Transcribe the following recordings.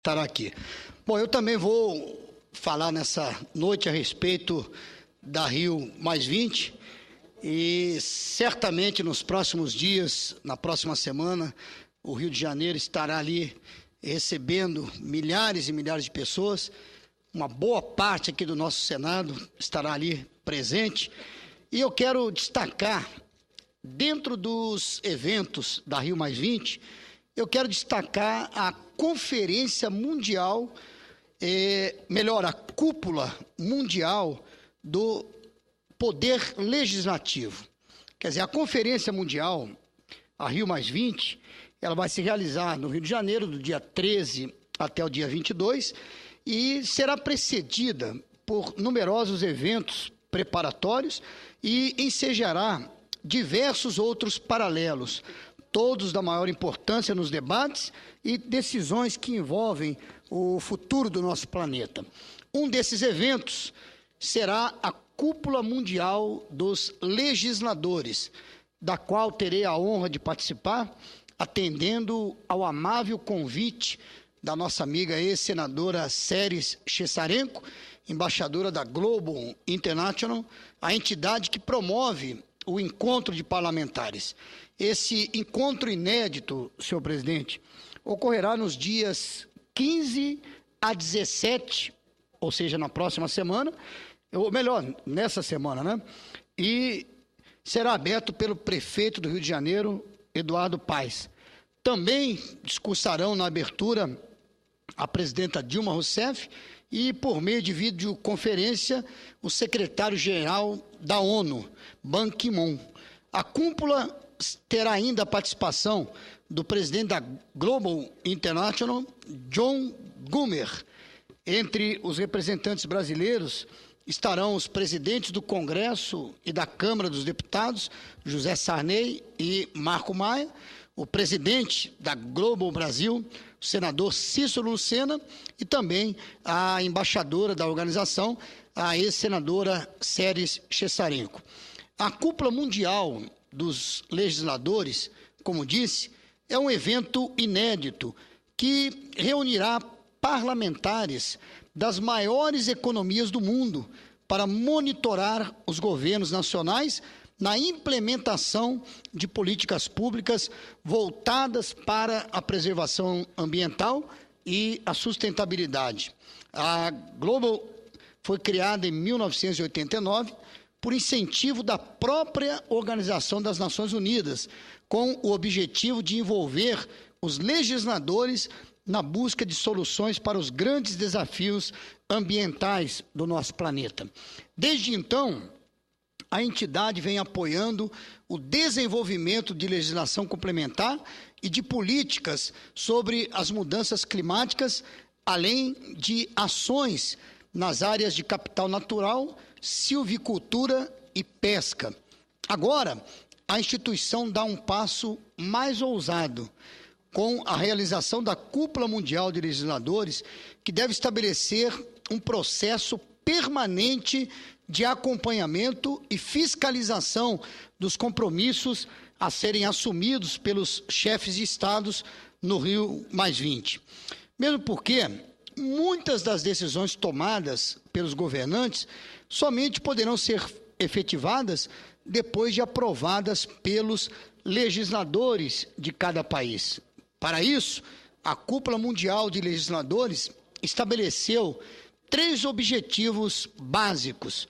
estará aqui. Bom, eu também vou falar nessa noite a respeito da Rio e certamente nos próximos dias, na próxima semana, o Rio de Janeiro estará ali recebendo milhares e milhares de pessoas. Uma boa parte aqui do nosso Senado estará ali presente. E eu quero destacar, dentro dos eventos da Rio eu quero destacar a Conferência Mundial, a Cúpula Mundial do Poder Legislativo. Quer dizer, a Conferência Mundial, a Rio ela vai se realizar no Rio de Janeiro, do dia 13 até o dia 22, e será precedida por numerosos eventos preparatórios e ensejará diversos outros paralelos, todos da maior importância nos debates e decisões que envolvem o futuro do nosso planeta. Um desses eventos será a Cúpula Mundial dos Legisladores, da qual terei a honra de participar, atendendo ao amável convite da nossa amiga ex-senadora Seres Chesarenko, embaixadora da Global International, a entidade que promove o encontro de parlamentares. Esse encontro inédito, senhor presidente, ocorrerá nos dias 15 a 17, ou seja, na próxima semana, ou melhor, nessa semana, né? E será aberto pelo prefeito do Rio de Janeiro, Eduardo Paes. Também discursarão na abertura a presidenta Dilma Rousseff e, por meio de videoconferência, o secretário-geral da ONU, Ban Ki-moon. A cúpula terá ainda a participação do presidente da Global International, John Gumer. Entre os representantes brasileiros estarão os presidentes do Congresso e da Câmara dos Deputados, José Sarney e Marco Maia, o presidente da Global Brasil, o senador Cícero Lucena, e também a embaixadora da organização, a ex-senadora Seres Chesarenko. A Cúpula Mundial dos Legisladores, como disse, é um evento inédito que reunirá parlamentares das maiores economias do mundo para monitorar os governos nacionais na implementação de políticas públicas voltadas para a preservação ambiental e a sustentabilidade. A Global foi criada em 1989 por incentivo da própria Organização das Nações Unidas, com o objetivo de envolver os legisladores na busca de soluções para os grandes desafios ambientais do nosso planeta. Desde então, a entidade vem apoiando o desenvolvimento de legislação complementar e de políticas sobre as mudanças climáticas, além de ações nas áreas de capital natural, silvicultura e pesca. Agora, a instituição dá um passo mais ousado, com a realização da Cúpula Mundial de Legisladores, que deve estabelecer um processo permanente de acompanhamento e fiscalização dos compromissos a serem assumidos pelos chefes de estados no Rio Mesmo porque muitas das decisões tomadas pelos governantes somente poderão ser efetivadas depois de aprovadas pelos legisladores de cada país. Para isso, a Cúpula Mundial de Legisladores estabeleceu 3 objetivos básicos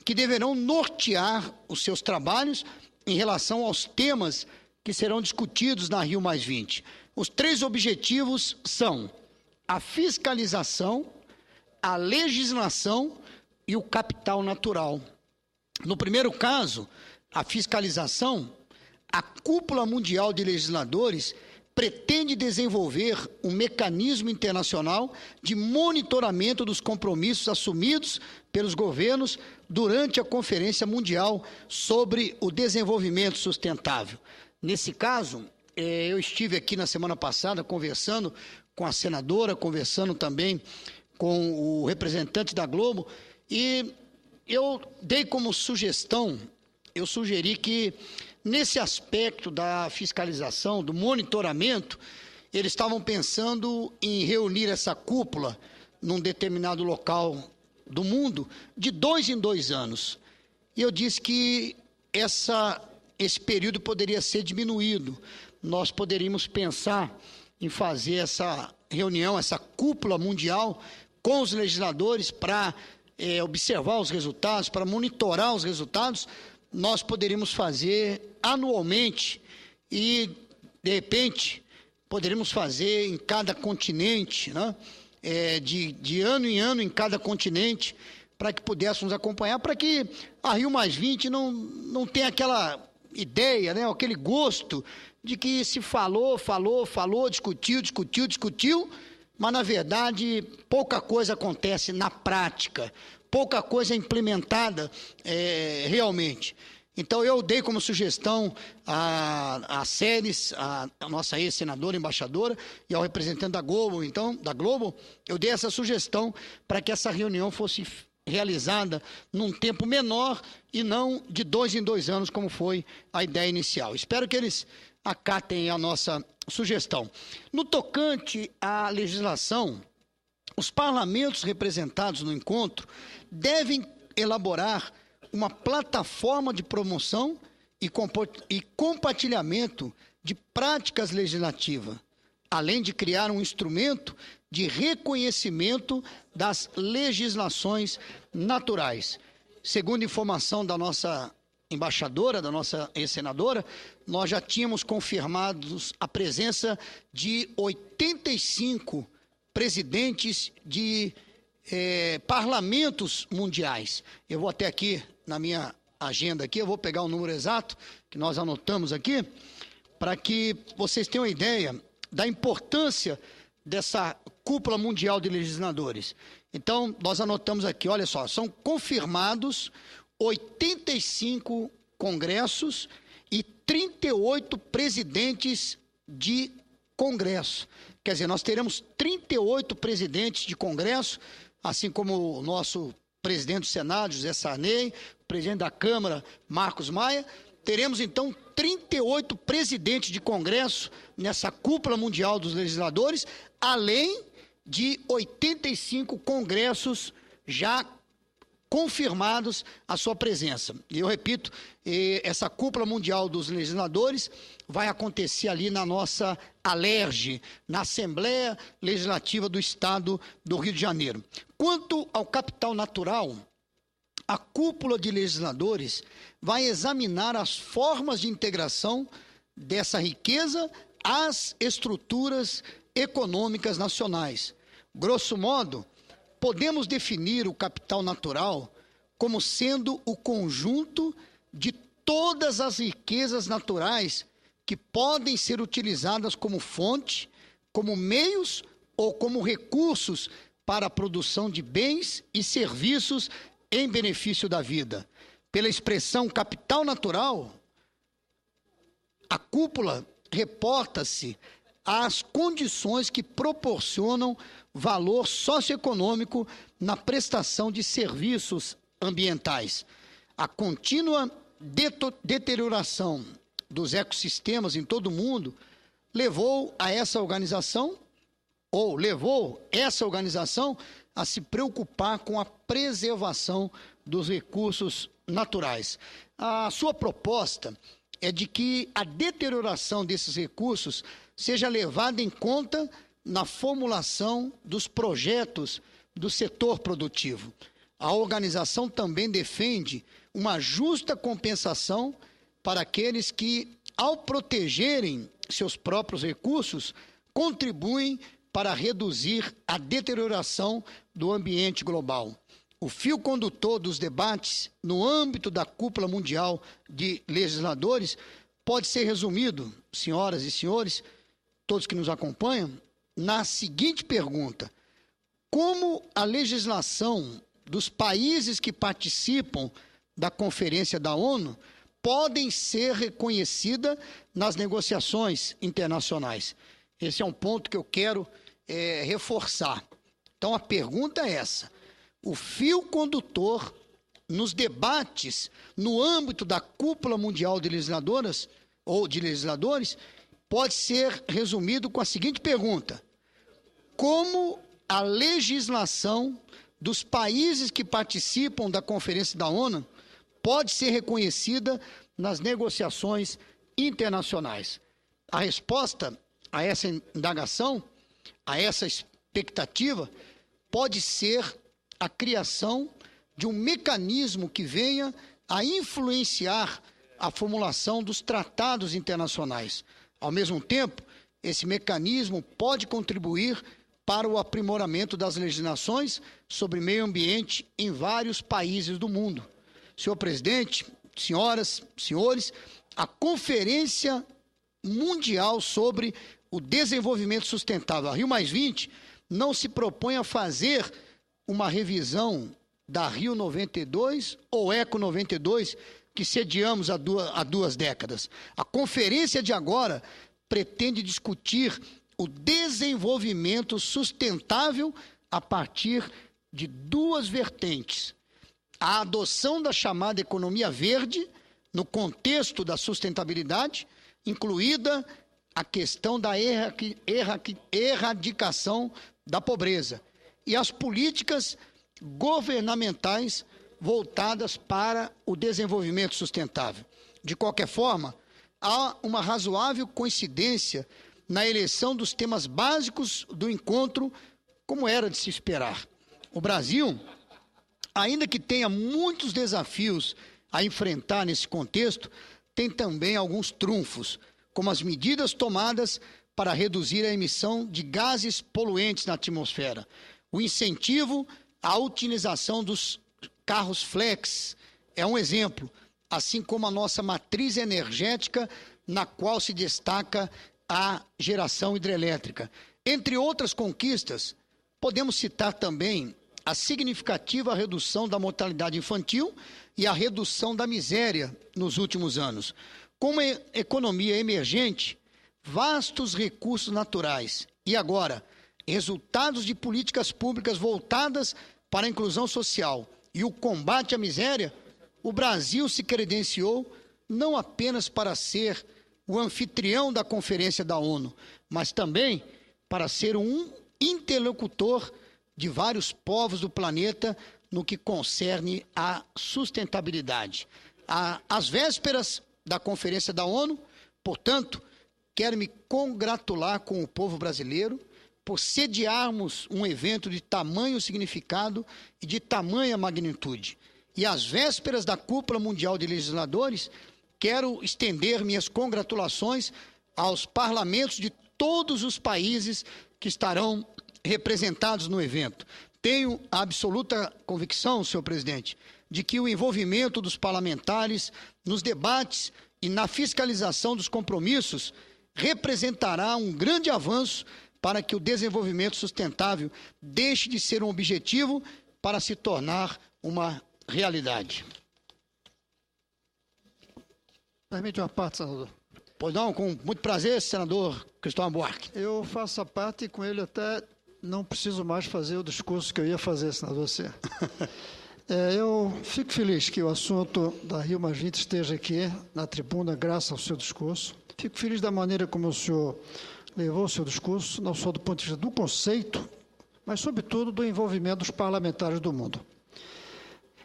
que deverão nortear os seus trabalhos em relação aos temas que serão discutidos na Rio Os 3 objetivos são a fiscalização, a legislação e o capital natural. No primeiro caso, a fiscalização, a Cúpula Mundial de Legisladores pretende desenvolver um mecanismo internacional de monitoramento dos compromissos assumidos pelos governos durante a Conferência Mundial sobre o Desenvolvimento Sustentável. Nesse caso, eu estive aqui na semana passada conversando com a senadora, conversando também com o representante da Globo, e eu dei como sugestão, eu sugeri que nesse aspecto da fiscalização, do monitoramento, eles estavam pensando em reunir essa cúpula num determinado local do mundo de 2 em 2 anos. E eu disse que esse período poderia ser diminuído. Nós poderíamos pensar em fazer essa reunião, essa cúpula mundial com os legisladores para observar os resultados, para monitorar os resultados. Nós poderíamos fazer anualmente e, de repente, poderíamos fazer em cada continente, né? De ano em ano em cada continente, para que pudéssemos acompanhar, para que a Rio+20 não tenha aquela ideia, né? Aquele gosto de que se falou, discutiu, mas, na verdade, pouca coisa acontece na prática, pouca coisa é implementada realmente. Então, eu dei como sugestão a Séries, a nossa ex-senadora, embaixadora, e ao representante da Globo, eu dei essa sugestão para que essa reunião fosse realizada num tempo menor e não de 2 em 2 anos, como foi a ideia inicial. Espero que eles acatem a nossa sugestão. No tocante à legislação, os parlamentos representados no encontro devem elaborar uma plataforma de promoção e compartilhamento de práticas legislativas, além de criar um instrumento de reconhecimento das legislações naturais. Segundo informação da nossa embaixadora, da nossa ex-senadora, nós já tínhamos confirmados a presença de 85 presidentes de parlamentos mundiais. Eu vou até aqui na minha agenda aqui, eu vou pegar o número exato que nós anotamos aqui, para que vocês tenham uma ideia da importância dessa cúpula mundial de legisladores. Então, nós anotamos aqui, olha só, são confirmados 85 congressos e 38 presidentes de congresso. Quer dizer, nós teremos 38 presidentes de congresso, assim como o nosso presidente do Senado, José Sarney, presidente da Câmara, Marcos Maia. Teremos, então, 38 presidentes de congresso nessa cúpula mundial dos legisladores, além de 85 congressos já confirmados a sua presença. E eu repito, essa cúpula mundial dos legisladores vai acontecer ali na nossa Alerj, na Assembleia Legislativa do Estado do Rio de Janeiro. Quanto ao capital natural, a cúpula de legisladores vai examinar as formas de integração dessa riqueza às estruturas econômicas nacionais. Grosso modo, podemos definir o capital natural como sendo o conjunto de todas as riquezas naturais que podem ser utilizadas como fonte, como meios ou como recursos para a produção de bens e serviços em benefício da vida. Pela expressão capital natural, a cúpula reporta-se às condições que proporcionam valor socioeconômico na prestação de serviços ambientais. A contínua deterioração dos ecossistemas em todo o mundo levou essa organização a se preocupar com a preservação dos recursos naturais. A sua proposta é de que a deterioração desses recursos seja levada em conta na formulação dos projetos do setor produtivo. A organização também defende uma justa compensação para aqueles que, ao protegerem seus próprios recursos, contribuem para reduzir a deterioração do ambiente global. O fio condutor dos debates no âmbito da cúpula mundial de legisladores pode ser resumido, senhoras e senhores, todos que nos acompanham, na seguinte pergunta: como a legislação dos países que participam da Conferência da ONU podem ser reconhecida nas negociações internacionais? Esse é um ponto que eu quero reforçar. Então, a pergunta é essa: o fio condutor nos debates no âmbito da cúpula mundial de legisladoras ou de legisladores pode ser resumido com a seguinte pergunta: como a legislação dos países que participam da Conferência da ONU pode ser reconhecida nas negociações internacionais? A resposta a essa indagação, a essa expectativa, pode ser a criação de um mecanismo que venha a influenciar a formulação dos tratados internacionais. Ao mesmo tempo, esse mecanismo pode contribuir para o aprimoramento das legislações sobre meio ambiente em vários países do mundo. Senhor presidente, senhoras, senhores, a Conferência Mundial sobre o Desenvolvimento Sustentável, a Rio+20, não se propõe a fazer uma revisão da Rio 92 ou Eco 92, que sediamos há duas décadas. A conferência de agora pretende discutir o desenvolvimento sustentável a partir de duas vertentes: a adoção da chamada economia verde, no contexto da sustentabilidade, incluída a questão da erradicação da pobreza, e as políticas governamentais voltadas para o desenvolvimento sustentável. De qualquer forma, há uma razoável coincidência na eleição dos temas básicos do encontro, como era de se esperar. O Brasil, ainda que tenha muitos desafios a enfrentar nesse contexto, tem também alguns trunfos, como as medidas tomadas para reduzir a emissão de gases poluentes na atmosfera, o incentivo à utilização dos carros flex é um exemplo, assim como a nossa matriz energética, na qual se destaca a geração hidrelétrica. Entre outras conquistas, podemos citar também a significativa redução da mortalidade infantil e a redução da miséria nos últimos anos. Como economia emergente, vastos recursos naturais e, agora, resultados de políticas públicas voltadas para a inclusão social e o combate à miséria, o Brasil se credenciou não apenas para ser o anfitrião da Conferência da ONU, mas também para ser um interlocutor de vários povos do planeta no que concerne à sustentabilidade. Às vésperas da Conferência da ONU, portanto, quero me congratular com o povo brasileiro por sediarmos um evento de tamanho significado e de tamanha magnitude. E às vésperas da Cúpula Mundial de Legisladores, quero estender minhas congratulações aos parlamentos de todos os países que estarão representados no evento. Tenho a absoluta convicção, senhor presidente, de que o envolvimento dos parlamentares nos debates e na fiscalização dos compromissos representará um grande avanço para que o desenvolvimento sustentável deixe de ser um objetivo para se tornar uma realidade. Permite uma parte, senador. Pois não, com muito prazer, senador Cristóvão Buarque. Eu faço a parte e com ele até não preciso mais fazer o discurso que eu ia fazer, senador Serra. Eu fico feliz que o assunto da Rio+20 esteja aqui na tribuna, graças ao seu discurso. Fico feliz da maneira como o senhor levou o seu discurso, não só do ponto de vista do conceito, mas, sobretudo, do envolvimento dos parlamentares do mundo.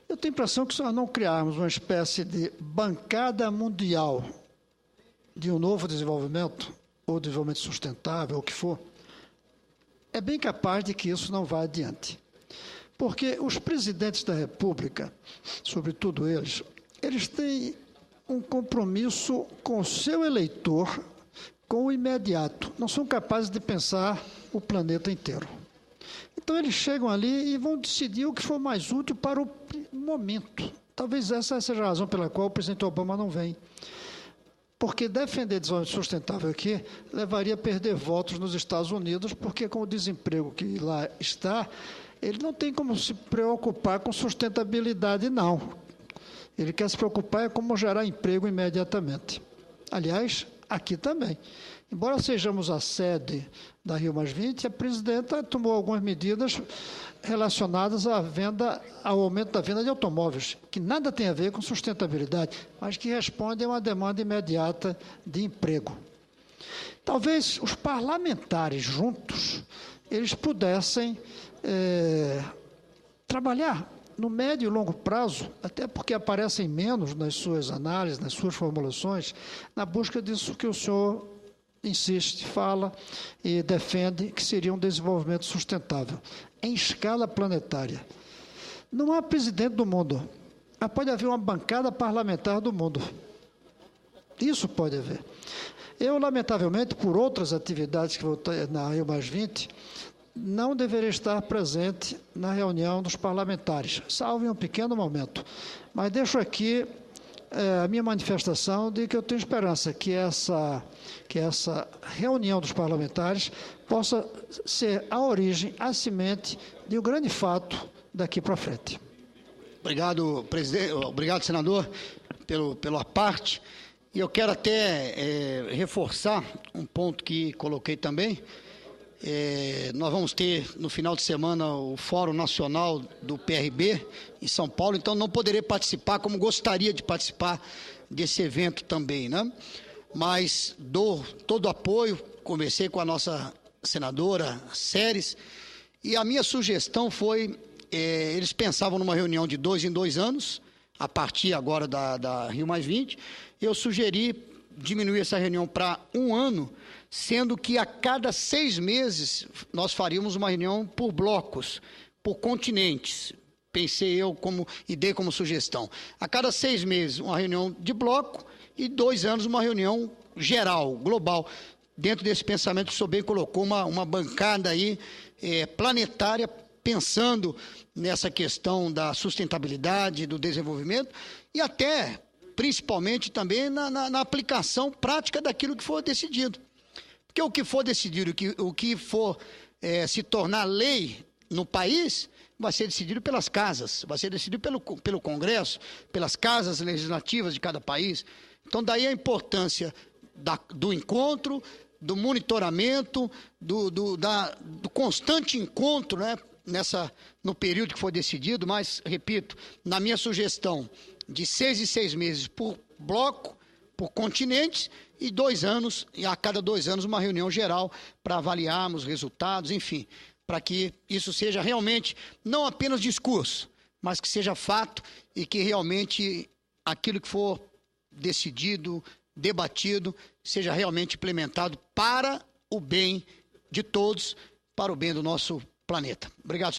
Eu tenho a impressão que se nós não criarmos uma espécie de bancada mundial de um novo desenvolvimento, ou desenvolvimento sustentável, ou o que for, é bem capaz de que isso não vá adiante. Porque os presidentes da República, sobretudo eles têm um compromisso com o seu eleitor, com o imediato. Não são capazes de pensar o planeta inteiro. Então, eles chegam ali e vão decidir o que for mais útil para o momento. Talvez essa seja a razão pela qual o presidente Obama não vem. Porque defender desenvolvimento sustentável aqui levaria a perder votos nos Estados Unidos, porque com o desemprego que lá está, ele não tem como se preocupar com sustentabilidade, não. Ele quer se preocupar como gerar emprego imediatamente. Aliás, aqui também. Embora sejamos a sede da Rio+20, a presidenta tomou algumas medidas relacionadas ao aumento da venda de automóveis, que nada tem a ver com sustentabilidade, mas que respondem a uma demanda imediata de emprego. Talvez os parlamentares juntos, eles pudessem trabalhar no médio e longo prazo, até porque aparecem menos nas suas análises, nas suas formulações, na busca disso que o senhor insiste, fala e defende, que seria um desenvolvimento sustentável, em escala planetária. Não há presidente do mundo, mas pode haver uma bancada parlamentar do mundo. Isso pode haver. Eu, lamentavelmente, por outras atividades que vou ter na Rio+20, não deveria estar presente na reunião dos parlamentares, salvo em um pequeno momento. Mas deixo aqui a minha manifestação de que eu tenho esperança que essa reunião dos parlamentares possa ser a origem, a semente de um grande fato daqui para frente. Obrigado, presidente. Obrigado, senador, pela parte. E eu quero até reforçar um ponto que coloquei também. Nós vamos ter, no final de semana, o Fórum Nacional do PRB em São Paulo, então não poderei participar como gostaria de participar desse evento também, né? Mas dou todo o apoio, conversei com a nossa senadora Séries, e a minha sugestão foi, eles pensavam numa reunião de 2 em 2 anos, a partir agora da Rio+20, eu sugeri diminuir essa reunião para 1 ano, sendo que a cada 6 meses nós faríamos uma reunião por blocos, por continentes. Pensei eu e dei como sugestão. A cada 6 meses uma reunião de bloco e 2 anos uma reunião geral, global. Dentro desse pensamento que o senhor bem colocou uma bancada aí planetária, pensando nessa questão da sustentabilidade, do desenvolvimento e até, principalmente também na aplicação prática daquilo que for decidido. Porque o que for decidido, o que for se tornar lei no país, vai ser decidido pelas casas, vai ser decidido pelo Congresso, pelas casas legislativas de cada país. Então, daí a importância do encontro, do monitoramento, do constante encontro, né, no período que for decidido, mas, repito, na minha sugestão, de 6 em 6 meses por bloco, por continentes, e 2 anos, e a cada 2 anos uma reunião geral para avaliarmos resultados, enfim, para que isso seja realmente não apenas discurso, mas que seja fato e que realmente aquilo que for decidido, debatido, seja realmente implementado para o bem de todos, para o bem do nosso planeta. Obrigado.